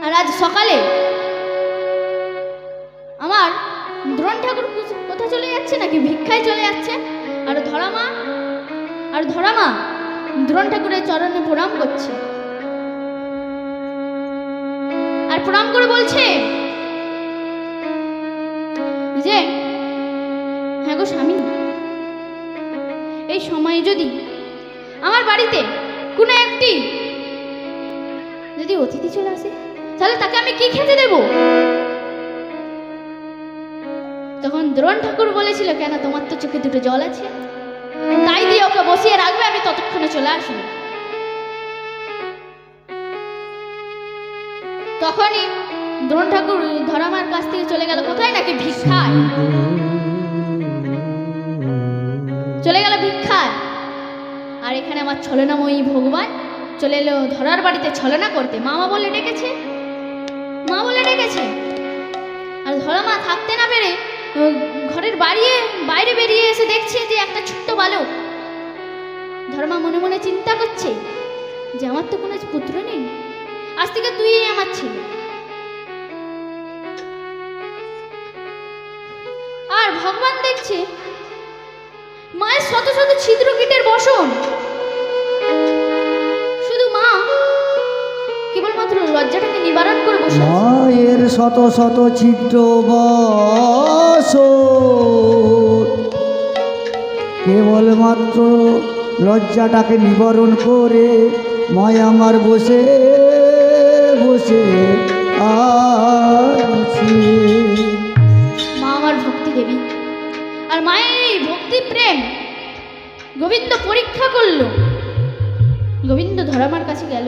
আর আজ সকালে আমার দ্রোণ ঠাকুর কোথায় চলে যাচ্ছে, নাকি ভিক্ষায় চলে যাচ্ছে। আর ধরামা দ্রোণ ঠাকুরের চরণে প্রণাম করছে, আর প্রণাম করে বলছে যে হ্যাঁ গো স্বামী, এই সময়ে যদি আমার বাড়িতে কোনো একটি যদি অতিথি চলে আসে, তাহলে তাকে আমি কি খেতে দেব? তখন দ্রোণ ঠাকুর বলেছিল, কেন তোমার তো চোখে দুটো জল আছে, তাই দিয়ে ওকে বসিয়ে রাখবে, আমি ততক্ষণে চলে আসবো। তখনই দ্রোণ ঠাকুর ধরামার কাছ থেকে চলে গেল কোথায়, নাকি ভিক্ষায় চলে গেল, ভিক্ষায়। আর এখানে আমার ছলনাময়ী ভগবান চলে এলো ধরার বাড়িতে ছলনা করতে। মা বলে ডেকেছে, আর ধরামা থাকতে না পেরে ঘরের বাইরে বেরিয়ে এসে দেখছে যে একটা ছোট্ট বালক। ধর্মা মনে মনে চিন্তা করছে যে আমার তো কোনো পুত্র নেই, আজ থেকে তুই আমার ছেলে। আর ভগবান দেখছে মায়ের শত শত ছিদ্র কীটের বসন, শুধু মা কেবলমাত্র লজ্জাটাকে নিবারণ করে বসে আছে। মায়ের শত শত ছিদ্র বসন কেবলমাত্র লজ্জাটাকে নিবারণ করে মায় আমার বসে বসে আছে। মা আমার ভক্তি দেবী, আর মায়ের এই ভক্তি প্রেম গোবিন্দ পরীক্ষা করলো। গোবিন্দ ধরামার কাছে গেল,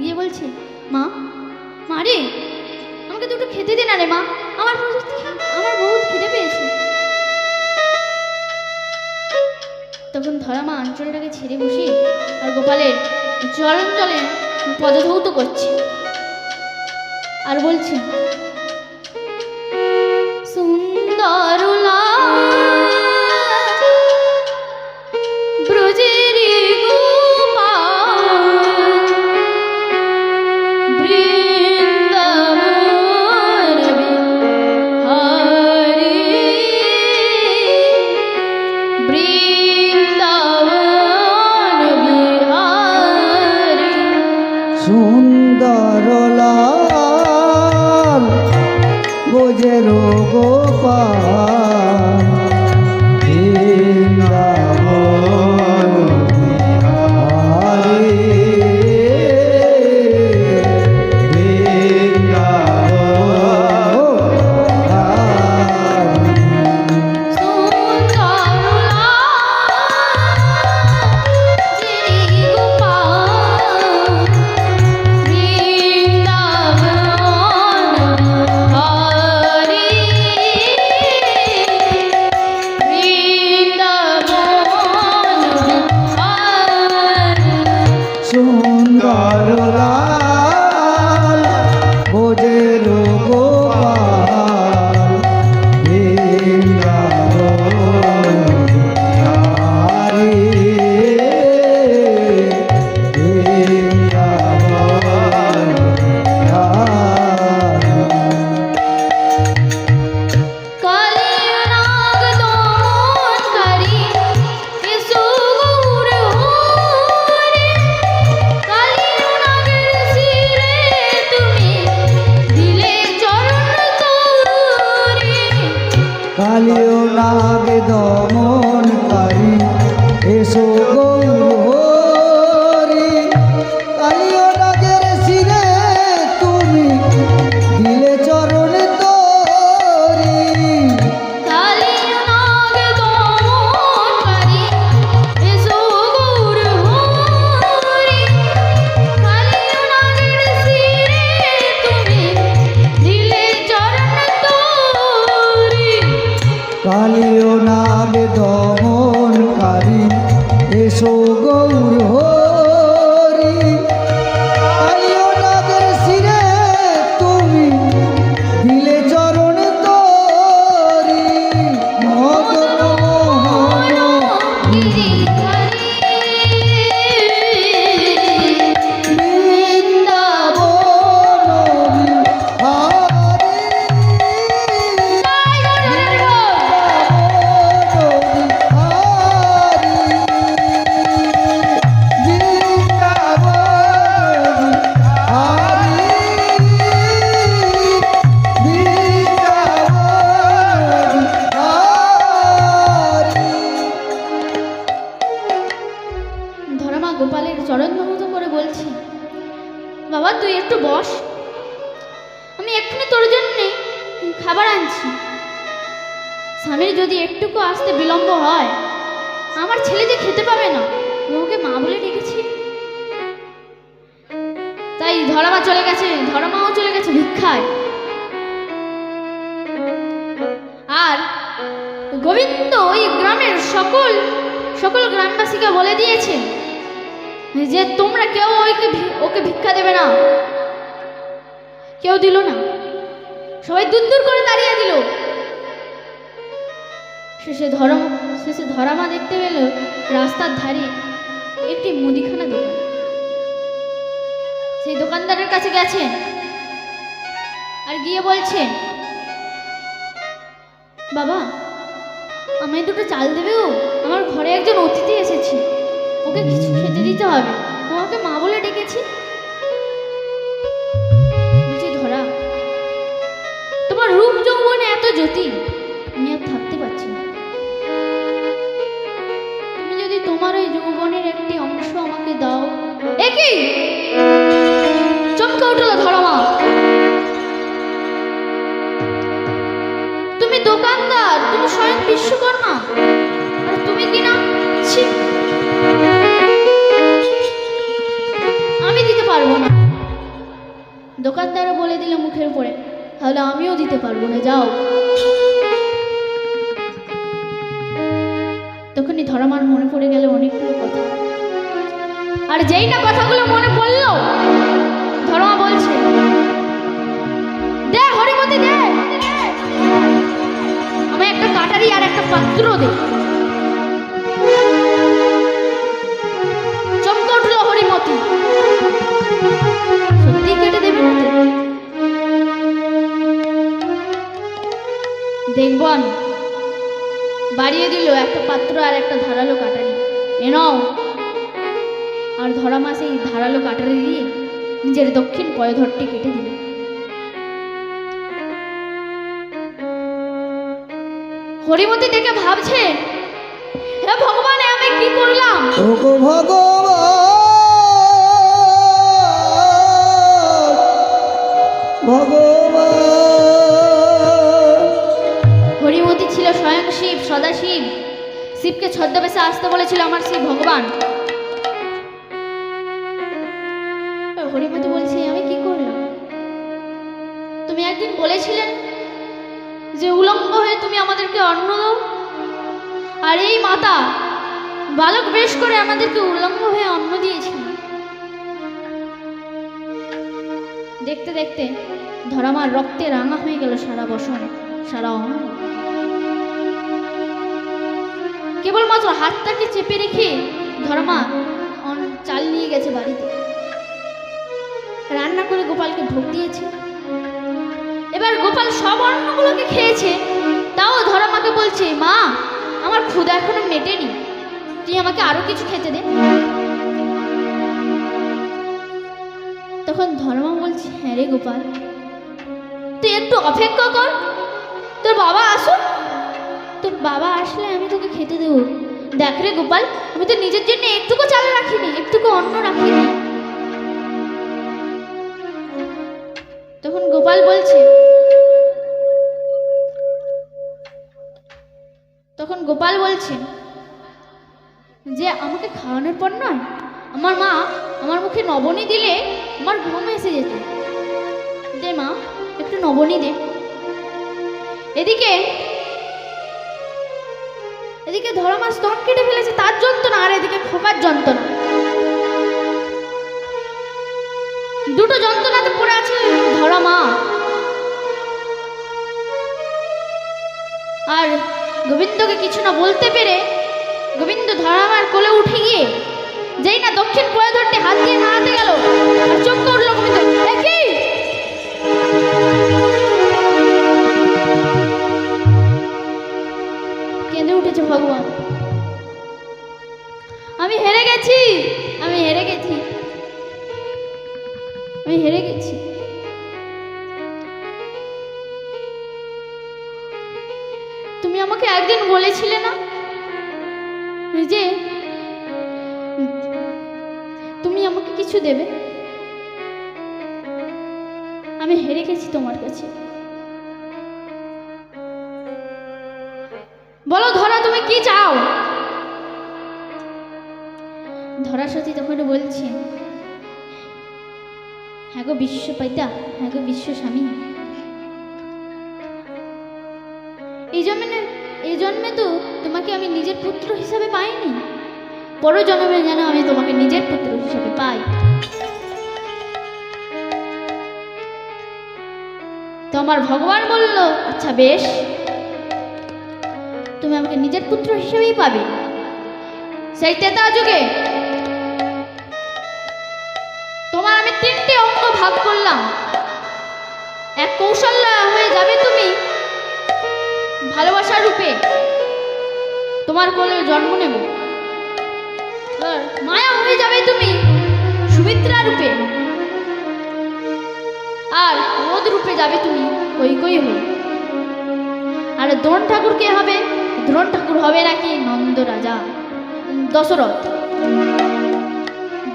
গিয়ে বলছে, মা রে, আমাকে দুটো খেতে দে না রে মা, আমার বহুত খিদে পেয়েছে। তখন ধরামা অঞ্চলটাকে ছেড়ে বসিয়ে আর গোপালের চরণ জলে পদধৌত করছে, আর বলছে, সুন্দর সুন্দর লাল বোঝের গোপাল বৃন্দাবন বিহারী, সুন্দর লাল বোঝের গোপাল বৃন্দাবন বিহারী, বৃন্দাবন বিহারী। কালিও নাগ দমনকারী এসো গৌরহরি, কালিও নাগের শিরে তুমি দিলে চরণ তোরি। কালিও নাগ দমনকারী বাবা তুই একটু বস, আমি এক্ষুনি তোর জন্যে খাবার আনছি। স্বামীর যদি একটুকু আসতে বিলম্ব হয়, আমার ছেলে যে খেতে পাবে না, ওকে মা বলে ডেকেছি। তাই ধরামা চলে গেছে, ধরামাও চলে গেছে ভিক্ষায়। আর গোবিন্দ ওই গ্রামের সকল গ্রামবাসীকে বলে দিয়েছে যে তোমরা কেউ ওকে ভিক্ষা দেবে না। কেউ দিল না, সবাই দূর দূর করে দাঁড়িয়ে দিল। শেষে ধরামা দেখতে পেল রাস্তার ধারে একটি মুদিখানা দোকান। সেই দোকানদারের কাছে গেছেন আর গিয়ে বলছেন, বাবা আমায় দুটো চাল দেবে? ও আমার ঘরে একজন অতিথি এসেছে, ওকে কিছু খেতে দিতে হবে, তোমাকে মা বলে ডেকেছি। বলছি, ধরা তোমার রূপ যৌবনে এত জ্যোতি, আমি আর থাকতে পারছি না। তুমি যদি তোমার ওই যৌবনের একটি অংশ আমাকে দাও। একই চমকে উঠল ধরামা। তুমি দোকানদার, তুমি স্বয়ং বিশ্বকর্মা, আর তুমি কি না? ছি, আমি দিতে পারবো না। দোকানদারও বলে দিল মুখের উপরে, তাহলে আমিও দিতে পারবো না, যাও। তখনই ধরামার মনে পড়ে গেল অনেকগুলো কথা। আর যেই না কথাগুলো মনে পড়লো, ধরামা বলছে, দে হরিমতি দে, আমায় একটা কাটারি আর একটা পাত্র দে। চমকে উঠলো হরিমতি, সত্যি কেটে দেবে না? দেখবো আমি। বাড়িয়ে দিল একটা পাত্র আর একটা ধারালো কাটারি, এ নাও। আর ধরামা সেই ধারালো কাটারি দিয়ে নিজের দক্ষিণ পয়ধরটি কেটে দিল। হরিমতি দেখে ভাবছে, হে ভগবান, আমি কি করলাম? ওগো ভগবান, ভগবান। হরিমতি ছিল স্বয়ং শিব, সদাশিব। শিবকে ছদ্মবেশে আসতে বলেছিল আমার শিব ভগবান। হরিমতি বলছে, আমি কি করলাম? তুমি একদিন বলেছিলেন যে উলঙ্গ হয়ে তুমি আমাদেরকে অন্ন দাও, আর এই মাতা বালক বেশ করে আমাদেরকে উলঙ্গ হয়ে অন্ন দিয়েছিল। দেখতে দেখতে ধরামার রক্তে রাঙা হয়ে গেল সারা বসন, সারা অঙ্গ। কেবলমাত্র হাতটাকে চেপে রেখে ধরামা চাল নিয়ে গেছে বাড়িতে, রান্না করে গোপালকে ভোগ দিয়েছে। এবার গোপাল সব অন্নগুলোকে খেয়েছে, তাও ধরামাকে বলছে, মা আমার ক্ষুধা এখনো মেটেনি, তুই আমাকে আরো কিছু খেতে দে। তখন ধর্মা বলছে, হ্যাঁ রে গোপাল, তুই একটু অপেক্ষা কর, তোর বাবা আসুক, তোর বাবা আসলে আমি তোকে খেতে দেবো। দেখ রে গোপাল, আমি তো নিজের জন্য একটুকু চাল রাখিনি, একটুকু অন্ন রাখিনি। তখন গোপাল বলছে, যে আমাকে খাওয়ানোর পর নয়, আমার মা আমার মুখে নবনী দিলে আমার ঘুম এসে যেত। দে মা, একটু নবনী দে। এদিকে ধরামা স্তন কেটে ফেলেছে, তার যন্ত্রণা, আর এদিকে খোকার যন্ত্রণা, দুটো যন্ত্রণাতে পড়ে আছে ধরামা। আর গোবিন্দকে কিছু না বলতে পেরে গোবিন্দ ধরামার কোলে উঠে গিয়ে যেই না দক্ষিণ পয়ধরটি হাত দিয়ে নাড়াতে গেল, আর চমকে উঠল গোবিন্দ, একই কেঁদে উঠেছে, ভগবান আমি হেরে গেছি, আমি হেরে গেছি, আমি হেরে গেছি। তুমি আমাকে একদিন বলেছিলে না যে তুমি আমাকে কিছু দেবে, আমি হেরে গেছি তোমার কাছে। বলো ধরা, তুমি কি চাও? ধরা সতী তখন বলছে, হ্যাঁ গো বিশ্ব পাইতা, হ্যাঁ গো বিশ্ব স্বামী, এই জন্মে তো তোমাকে আমি নিজের পুত্র হিসাবে পাইনি, পর জন্মে যেন আমি তোমাকে নিজের পুত্র হিসাবে পাই। তো আমার ভগবান বলল, আচ্ছা বেশ, তুমি আমাকে নিজের পুত্র হিসেবেই পাবে। সেই ত্রেতা যুগে তোমার আমি 3টে অঙ্গ ভাগ করলাম। এক কৌশল্যা হয়ে যাবে তুমি ভালোবাসার রূপে, তোমার কোলে জন্ম নেব। আর মায়া হয়ে যাবে তুমি সুমিত্রা রূপে, আর ক্রোধ রূপে যাবে তুমি কৈকেয়ী হয়ে। আর দ্রোণ ঠাকুর কে হবে? দ্রোণ ঠাকুর হবে নাকি নন্দ রাজা দশরথ।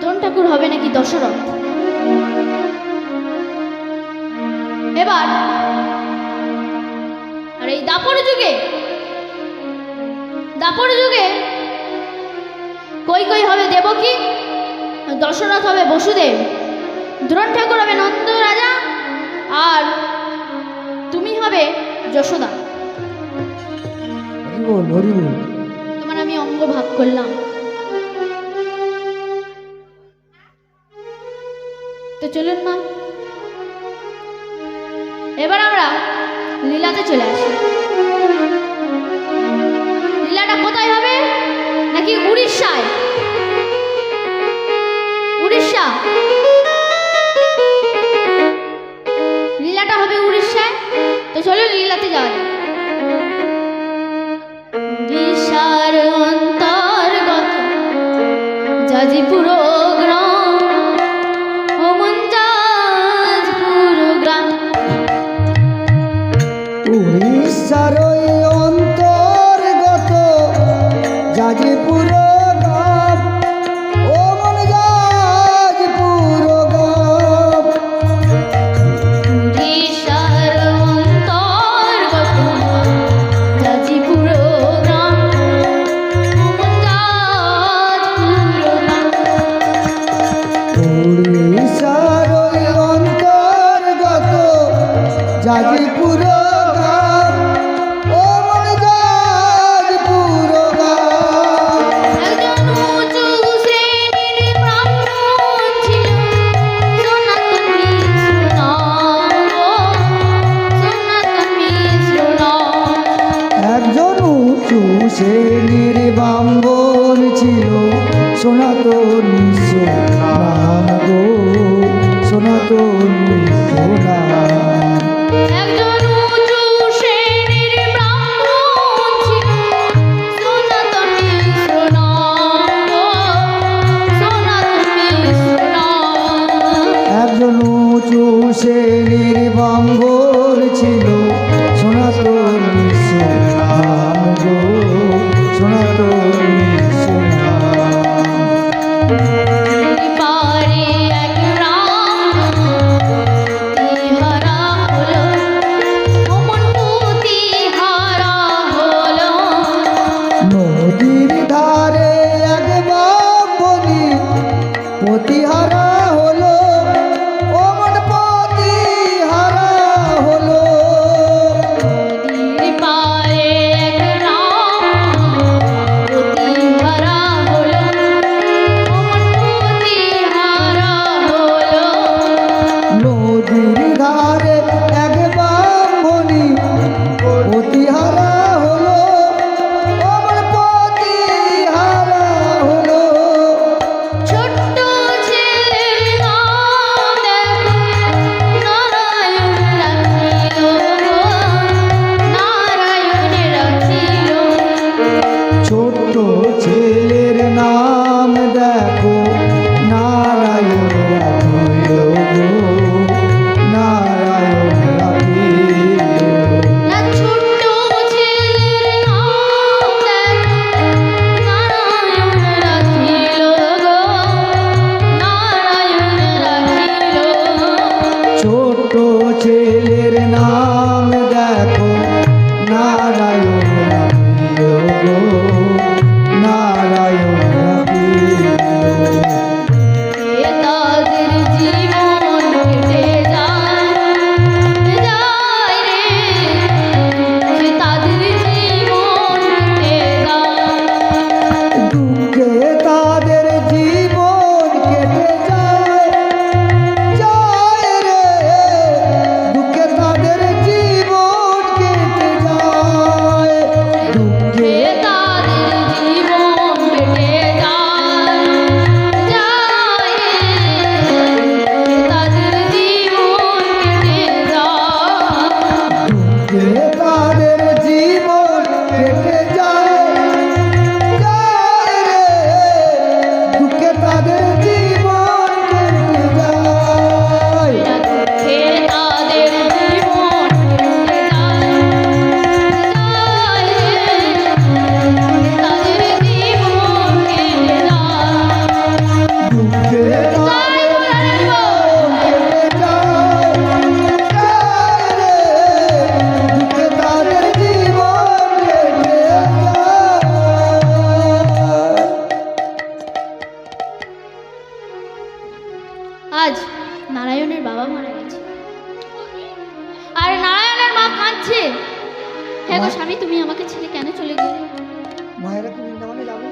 দ্রোণ ঠাকুর হবে নাকি দশরথ। এবার আর এই দাপর যুগে কৈকেয়ী হবে দেবকী, দশরথ হবে বসুদেব, দ্রোণ ঠাকুর হবে নন্দ রাজা, আর তুমি হবে যশোদা। তোমার আমি অঙ্গ ভাগ করলাম। তো চলুন মা, এবার আমরা লীলাতে চলে আসি। লীলাটা কোথায় হবে? নাকি উড়িষ্যায়? উড়িষ্যা, লীলাটা হবে উড়িষ্যায়। তো চলুন লীলাতে যাওয়া যাক। উড়িষ্যার অন্তর্গত জাজিপুর গ্রাম, অমনজাজপুর গ্রাম। উড়িষ্যার ওই অন্তর্গত জাজিপুর গ্রাম, ও মন জাজিপুর গ্রাম। উড়িষ্যার অন্তর্গত জাজিপুর গ্রাম, অমনজাজপুর গ্রাম। উড়িষ্যার ওই অন্তর্গত জাজিপুর গ্রাম, ও মন জাজিপুর গ্রাম। একজন উঁচু শ্রেণীর ব্রাহ্মণ ছিল, সনাতন মিশ্র নাম গো, সনাতন মিশ্র নাম। একজন উঁচু শ্রেণীর ব্রাহ্মণ ছিল, সনাতন মিশ্র নাম গো, সনাতন মিশ্র নাম। একজন উঁচু শ্রেণীর ব্রাহ্মণ ছিল, সনাতন মিশ্র নাম গো, সনাতন মিশ্র নাম। একজন উঁচু শ্রেণীর ব্রাহ্মণ ছিল, সনাতন মিশ্র নাম গো, সনাতন মিশ্র নাম। পারে এক রাম হারা হলো, অমন পুঁতি হারা হলো। নদীর ধারে এক ব্রাহ্মণী পতিহারা হলো, ও মন পতিহারা নারায়ণের বাবা মারা গেছে। আর নারায়ণের মা কাঁদছে, হ্যাঁ গো স্বামী, তুমি আমাকে ছেড়ে কেন চলে গেলে? মায়েরা কি বৃন্দাবনে যাবে?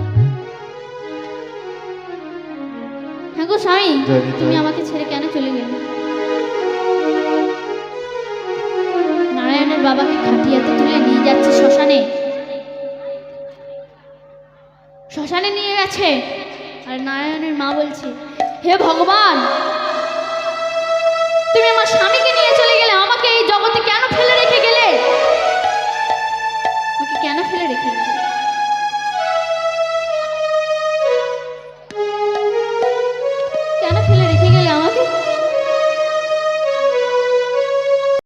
হ্যাঁ গো স্বামী, জয় নিতাই। তুমি আমাকে ছেড়ে কেন চলে গেলে? নারায়ণের বাবাকে খাটিয়াতে তুলে নিয়ে যাচ্ছে শ্মশানে। শ্মশানে নিয়ে গেছে, আর নারায়ণের মা বলছে, হে ভগবান, তুমি আমার স্বামীকে নিয়ে চলে